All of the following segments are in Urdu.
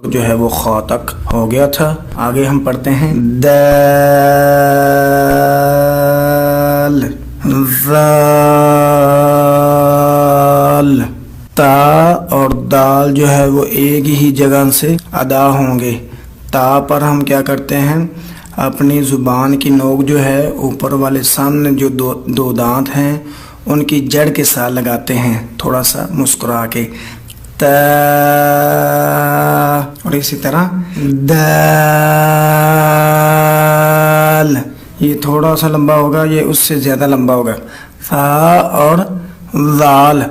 جو ہے وہ خا تک ہو گیا تھا۔ آگے ہم پڑھتے ہیں دال ذال، تا اور دال جو ہے وہ ایک ہی جگہ سے ادا ہوں گے۔ تا پر ہم کیا کرتے ہیں، اپنی زبان کی نوک جو ہے اوپر والے سامنے جو دو دانت ہیں ان کی جڑ کے ساتھ لگاتے ہیں، تھوڑا سا مسکرا کے، تا، اور اسی طرح دال، یہ تھوڑا سا لمبا ہوگا، یہ اس سے زیادہ لمبا ہوگا۔ فا اور ذال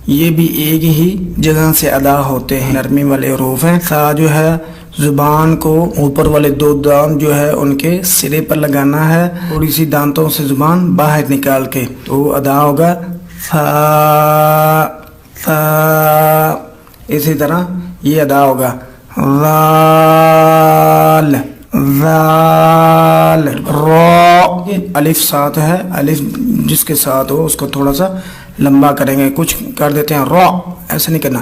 یہ بھی ایک ہی جگہ سے ادا ہوتے ہیں، نرمی والے حروف ہیں۔ فا جو ہے زبان کو اوپر والے دو دانت جو ہے ان کے سرے پر لگانا ہے، تھوڑی سی دانتوں سے زبان باہر نکال کے، تو ادا ہوگا فا فا۔ اسی طرح یہ ادا ہوگا ذال ذال را۔ الف ساتھ ہے، الف جس کے ساتھ ہو اس کو تھوڑا سا لمبا کریں گے، کچھ کر دیتے ہیں را، ایسا نہیں کرنا،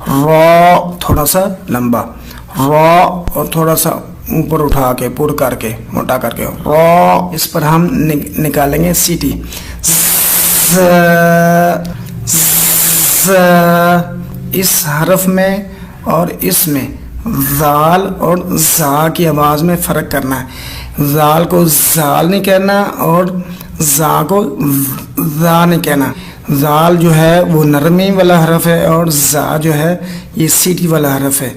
را تھوڑا سا لمبا، را اور تھوڑا سا اوپر اٹھا کے پر کر کے موٹا کر کے را۔ اس پر ہم نکالیں گے سیٹی، اس حرف میں اور اس میں ذال اور زا کی آواز میں فرق کرنا ہے۔ ذال کو زال نہیں کہنا اور زا کو زا نہیں کہنا۔ ذال جو ہے وہ نرمی والا حرف ہے اور زا جو ہے یہ سیٹی والا حرف ہے۔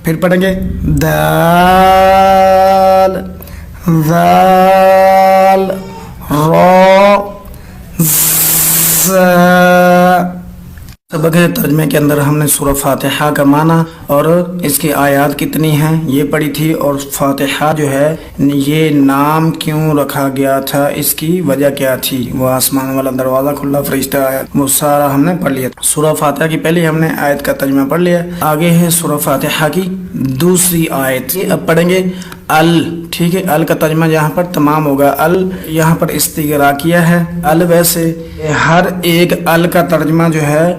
پھر پڑھیں گے دال ذال را زا۔ سبق ہے ترجمے کے اندر ہم نے سورہ فاتحہ کا معنی اور اس کی آیات کتنی ہیں یہ پڑھی تھی، اور فاتحہ جو ہے یہ نام کیوں رکھا گیا تھا، اس کی وجہ کیا تھی، وہ آسمان والا دروازہ کھلا، فرشتہ آیا، وہ سارا ہم نے پڑھ لیا۔ سورہ فاتحہ کی پہلے ہم نے آیت کا ترجمہ پڑھ لیا، آگے ہے سورہ فاتحہ کی دوسری آیت۔ اب پڑھیں گے ال، ٹھیک ہے، ال کا ترجمہ یہاں پر تمام ہوگا۔ ال یہاں پر استغراق کیا ہے، ال ویسے ہر ایک ال کا ترجمہ جو ہے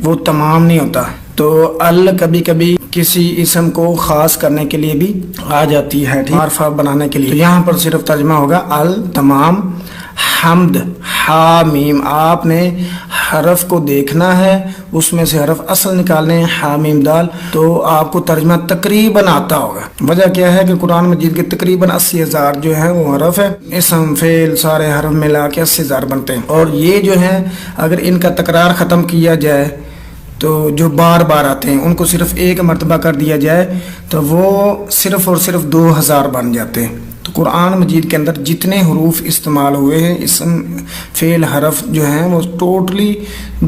وہ تمام نہیں ہوتا، تو ال کبھی کبھی کسی اسم کو خاص کرنے کے لیے بھی آ جاتی ہے، معرفہ بنانے کے لیے، تو یہاں پر صرف ترجمہ ہوگا ال تمام۔ حمد ہا میم، آپ نے حرف کو دیکھنا ہے، اس میں سے حرف اصل نکالنے ہیں، ہا میم دال، تو آپ کو ترجمہ تقریباً آتا ہوگا۔ وجہ کیا ہے کہ قرآن مجید کے تقریباً 80,000 جو ہے وہ حرف ہے، اسم فعل سارے حرف ملا کے 80,000 بنتے ہیں، اور یہ جو ہے اگر ان کا تکرار ختم کیا جائے تو جو بار بار آتے ہیں ان کو صرف ایک مرتبہ کر دیا جائے تو وہ صرف اور صرف 2,000 بن جاتے ہیں۔ تو قرآن مجید کے اندر جتنے حروف استعمال ہوئے ہیں اسم فعل حرف جو ہیں وہ ٹوٹلی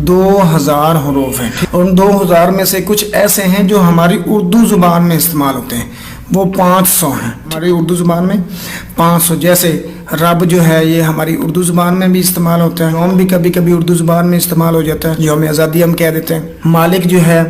2,000 حروف ہیں، اور ان 2,000 میں سے کچھ ایسے ہیں جو ہماری اردو زبان میں استعمال ہوتے ہیں، وہ 500 ہیں ہماری اردو زبان میں 500۔ جیسے رب جو ہے یہ ہماری اردو زبان میں بھی استعمال ہوتا ہے، یوم بھی کبھی کبھی اردو زبان میں استعمال ہو جاتا ہے، یوم آزادی ہم کہہ دیتے ہیں۔ مالک جو ہے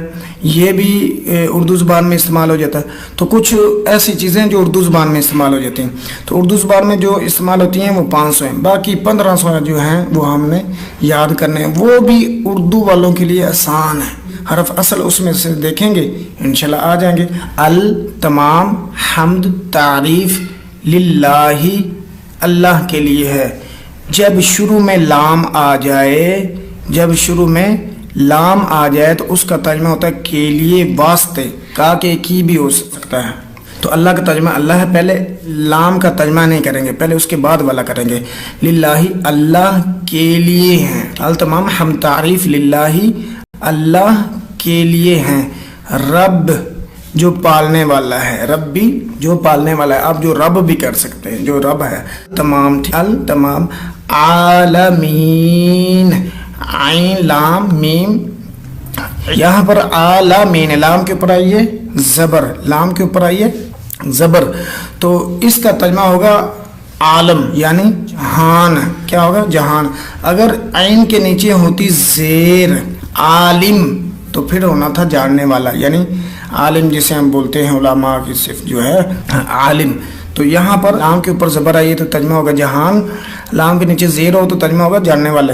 یہ بھی اردو زبان میں استعمال ہو جاتا ہے، تو کچھ ایسی چیزیں جو اردو زبان میں استعمال ہو جاتی ہیں، تو اردو زبان میں جو استعمال ہوتی ہیں وہ 500 ہیں، باقی 1500 جو ہیں وہ ہم نے یاد کرنے ہیں، وہ بھی اردو والوں کے لیے آسان ہے، حرف اصل اس میں سے دیکھیں گے انشاءاللہ آ جائیں گے۔ ال تمام، حمد تعریف، للہ اللہ کے لیے ہے۔ جب شروع میں لام آ جائے، جب شروع میں لام آ جائے تو اس کا ترجمہ ہوتا ہے کے لیے، واسطے، کا کے کی بھی ہو سکتا ہے، تو اللہ کا ترجمہ اللہ ہے، پہلے لام کا ترجمہ نہیں کریں گے، پہلے اس کے بعد والا کریں گے، للہ اللہ کے لیے ہیں۔ التمام حمد تعریف للہ اللہ کے لیے ہیں، رب جو پالنے والا ہے، رب بھی جو پالنے والا ہے، آپ جو رب بھی کر سکتے ہیں، جو رب ہے تمام، التمام، عالمین، عین لام میم، یہاں پر عالمین، لام کے اوپر آئیے زبر، لام کے اوپر آئیے زبر، تو اس کا ترجمہ ہوگا عالم یعنی جہان، کیا ہوگا جہان۔ اگر عین کے نیچے ہوتی زیر عالم تو پھر ہونا تھا جاننے والا، یعنی عالم جسے ہم بولتے ہیں علماء کی صرف جو ہے عالم، تو یہاں پر لام کے اوپر زبر آئی ہے تو ترجمہ ہوگا جہان، لام کے نیچے زیر ہو تو ترجمہ ہوگا جاننے والے۔